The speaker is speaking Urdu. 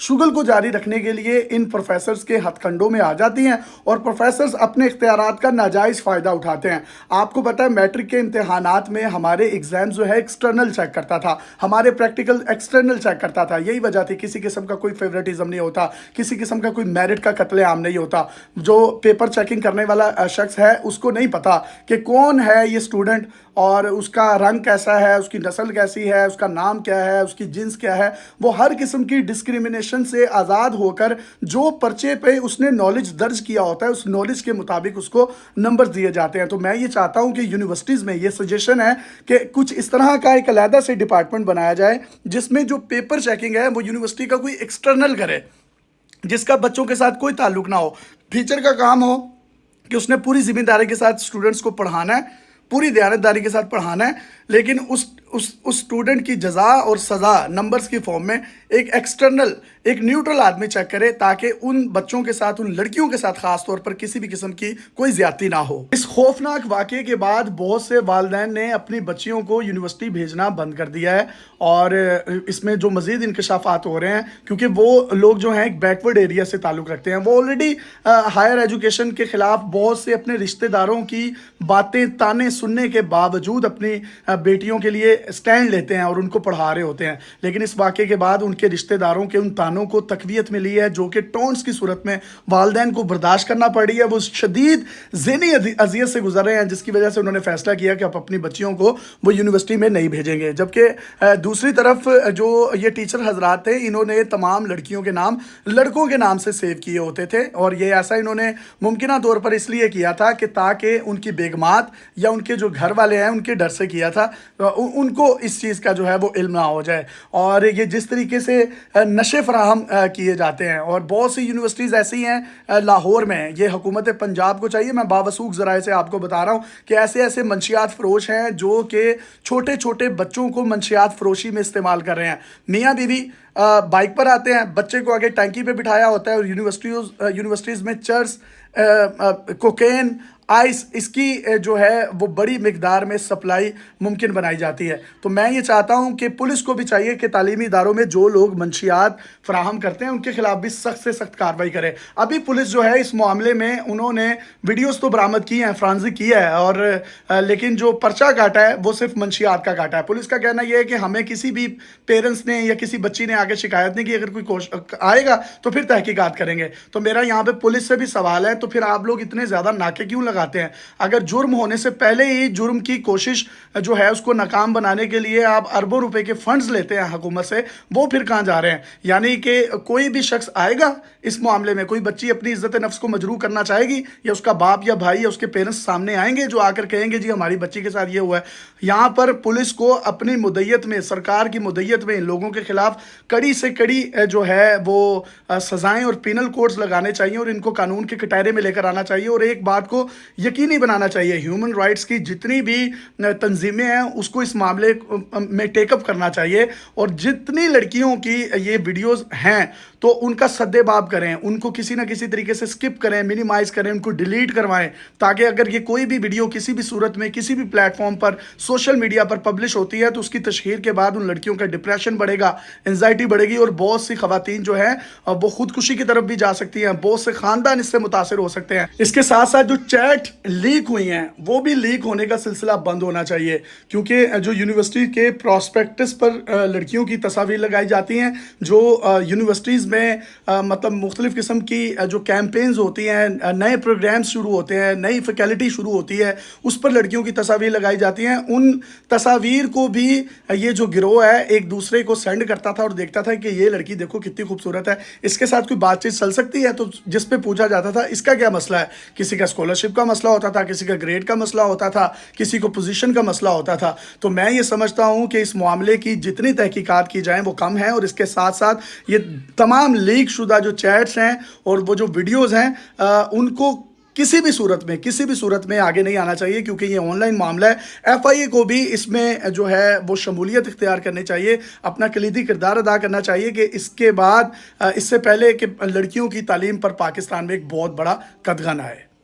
شغل کو جاری رکھنے کے لیے ان پروفیسرز کے ہتھ کنڈوں میں آ جاتی ہیں اور پروفیسرز اپنے اختیارات کا ناجائز فائدہ اٹھاتے ہیں۔ آپ کو پتہ ہے میٹرک کے امتحانات میں ہمارے ایگزام جو ہے ایکسٹرنل چیک کرتا تھا، ہمارے پریکٹیکل ایکسٹرنل چیک کرتا تھا۔ یہی وجہ تھی، کسی قسم کا کوئی فیورٹزم نہیں ہوتا، کسی قسم کا کوئی میرٹ کا قتل عام نہیں ہوتا۔ جو پیپر چیکنگ کرنے والا شخص ہے اس کو نہیں پتا کہ کون ہے یہ اسٹوڈنٹ اور اس کا رنگ کیسا ہے، اس کی نسل کیسی ہے، اس کا نام کیا ہے، اس کی جنس کیا ہے۔ وہ ہر قسم کی ڈسکریمنیشن سے آزاد ہو کر جو پرچے پہ اس نے نالج درج کیا ہوتا ہے اس نالج کے مطابق اس کو نمبر دیے جاتے ہیں۔ تو میں یہ چاہتا ہوں کہ یونیورسٹیز میں یہ سجیشن ہے کہ کچھ اس طرح کا ایک علیحدہ سے ڈپارٹمنٹ بنایا جائے جس میں جو پیپر چیکنگ ہے وہ یونیورسٹی کا کوئی ایکسٹرنل کرے، جس کا بچوں کے ساتھ کوئی تعلق نہ ہو۔ ٹیچر کا کام ہو کہ اس نے پوری ذمہ داری کے ساتھ اسٹوڈنٹس کو پڑھانا ہے، پوری دیانتداری کے ساتھ پڑھانا ہے، لیکن اس اسٹوڈنٹ کی جزا اور سزا نمبرز کی فارم میں ایک ایکسٹرنل، ایک نیوٹرل آدمی چیک کرے تاکہ ان بچوں کے ساتھ، ان لڑکیوں کے ساتھ خاص طور پر کسی بھی قسم کی کوئی زیادتی نہ ہو۔ اس خوفناک واقعے کے بعد بہت سے والدین نے اپنی بچیوں کو یونیورسٹی بھیجنا بند کر دیا ہے، اور اس میں جو مزید انکشافات ہو رہے ہیں کیونکہ وہ لوگ جو ہیں ایک بیکورڈ ایریا سے تعلق رکھتے ہیں، وہ آلریڈی ہائر ایجوکیشن کے خلاف بہت سے اپنے رشتہ داروں کی باتیں تانے سننے کے باوجود اپنی بیٹیوں کے لیے سٹینڈ لیتے ہیں اور ان کو پڑھا رہے ہوتے ہیں، لیکن اس واقعے کے بعد ان کے رشتہ داروں کے ان تانوں کو تقویت ملی ہے جو کہ ٹونٹس کی صورت میں والدین کو برداشت کرنا پڑی ہے۔ وہ شدید ذہنی اذیت سے گزر رہے ہیں جس کی وجہ سے انہوں نے فیصلہ کیا کہ اپنی بچیوں کو وہ یونیورسٹی میں نہیں بھیجیں گے۔ جبکہ دوسری طرف جو یہ ٹیچر حضرات تھے انہوں نے تمام لڑکیوں کے نام لڑکوں کے نام سے سیو کیے ہوتے تھے، اور یہ ایسا انہوں نے ممکنہ طور پر اس لیے کیا تھا کہ تاکہ ان کی بیگمات یا ان کے جو گھر والے ہیں ان کے ڈر سے کیا تھا، ان کو اس چیز کا جو ہے وہ علم نہ ہو جائے۔ اور یہ جس طریقے سے نشے فراہم کیے جاتے ہیں، اور بہت سی یونیورسٹیز ایسی ہیں لاہور میں، یہ حکومت پنجاب کو چاہیے، میں باوثوق ذرائع سے آپ کو بتا رہا ہوں کہ ایسے منشیات فروش ہیں جو کہ چھوٹے چھوٹے بچوں کو منشیات فروشی میں استعمال کر رہے ہیں۔ میاں بیوی بائک پر آتے ہیں، بچے کو آگے ٹینکی پہ بٹھایا ہوتا ہے، اور یونیورسٹیز میں چرس، کوکین، آئس، اس کی جو ہے وہ بڑی مقدار میں سپلائی ممکن بنائی جاتی ہے۔ تو میں یہ چاہتا ہوں کہ پولیس کو بھی چاہیے کہ تعلیمی اداروں میں جو لوگ منشیات فراہم کرتے ہیں ان کے خلاف بھی سخت سے سخت کارروائی کرے۔ ابھی پولیس جو ہے اس معاملے میں انہوں نے ویڈیوز تو برآمد کی ہیں، فرانزک کی ہے، اور لیکن جو پرچہ کاٹا ہے وہ صرف منشیات کا کاٹا ہے۔ پولیس کا کہنا یہ ہے کہ ہمیں کسی بھی پیرنٹس نے یا کسی بچی نے آگے شکایت نہیں کی، اگر کوئی آئے گا تو پھر تحقیقات کریں گے۔ تو میرا یہاں پہ پولیس سے بھی سوال ہے، تو پھر آپ لوگ اتنے زیادہ ناکے کیوں لگاتے ہیں؟ اگر جرم ہونے سے پہلے ہی جرم کی کوشش جو ہے اس کو ناکام بنانے کے لیے آپ اربوں روپے کے فنڈز لیتے ہیں حکومت سے، وہ پھر کہاں جا رہے ہیں؟ یعنی کہ کوئی بھی شخص آئے گا اس معاملے میں، کوئی بچی اپنی عزت نفس کو مجروح کرنا چاہے گی، یا اس کا باپ یا بھائی یا اس کے پیرنٹس سامنے آئیں گے جو آ کر کہیں گے جی ہماری بچی کے ساتھ یہ ہوا ہے؟ یہاں پر پولیس کو اپنی مدیت میں، سرکار کی مدیت میں ان لوگوں کے خلاف کڑی سے کڑی جو ہے وہ سزائیں اور پینل کوڈز لگانے چاہیے، اور ان کو قانون کے کٹہرے میں لے کر آنا چاہیے، اور ایک بات کو یقینی بنانا چاہیے، ہیومن رائٹس کی جتنی بھی تنظیمیں ہیں اس کو اس معاملے میں ٹیک اپ کرنا چاہیے، اور جتنی لڑکیوں کی یہ ویڈیوز ہیں تو ان کا سد باب کریں، ان کو کسی نہ کسی طریقے سے سکپ کریں، منیمائز کریں، ان کو ڈیلیٹ کروائیں، تاکہ اگر یہ کوئی بھی ویڈیو کسی بھی صورت میں کسی بھی پلیٹ فارم پر سوشل میڈیا پر پبلش ہوتی ہے تو اس کی تشہیر کے بعد ان لڑکیوں کا ڈپریشن بڑھے گا، انزائٹی بڑھے گی، اور بہت سی خواتین جو ہیں وہ خودکشی کی طرف بھی جا سکتی ہیں، بہت سے خاندان اس سے متاثر ہو سکتے ہیں۔ اس کے ساتھ ساتھ جو چیٹ لیک ہوئی ہیں وہ بھی لیک ہونے کا سلسلہ بند ہونا چاہیے، کیونکہ جو یونیورسٹی کے پراسپیکٹس پر لڑکیوں کی تصاویر لگائی جاتی ہیں، جو یونیورسٹیز میں مطلب مختلف قسم کی جو کیمپینز ہوتی ہیں، نئے پروگرامز شروع ہوتے ہیں، نئی فیکلٹی شروع ہوتی ہے، اس پر لڑکیوں کی تصاویر لگائی جاتی ہیں۔ ان تصاویر کو بھی یہ جو گروہ ہے ایک دوسرے کو سینڈ کرتا تھا اور دیکھتا تھا کہ یہ لڑکی دیکھو کتنی خوبصورت ہے، اس کے ساتھ کوئی بات چیت چل سکتی ہے، تو جس پہ پوچھا جاتا تھا اس کا کیا مسئلہ ہے، کسی کا اسکالرشپ کا مسئلہ ہوتا تھا، کسی کا گریڈ کا مسئلہ ہوتا تھا، کسی کو پوزیشن کا مسئلہ ہوتا تھا۔ تو میں یہ سمجھتا ہوں کہ اس معاملے کی جتنی تحقیقات کی جائیں وہ کم ہیں، اور اس کے ساتھ ساتھ یہ تمام لیک شدہ جو چیٹس ہیں اور وہ جو ویڈیوز ہیں ان کو کسی بھی صورت میں آگے نہیں آنا چاہیے، کیونکہ یہ آن لائن معاملہ ہے۔ ایف آئی اے کو بھی اس میں جو ہے وہ شمولیت اختیار کرنی چاہیے، اپنا کلیدی کردار ادا کرنا چاہیے کہ اس کے بعد اس سے پہلے کہ لڑکیوں کی تعلیم پر پاکستان میں ایک بہت بڑا قدغن آئے۔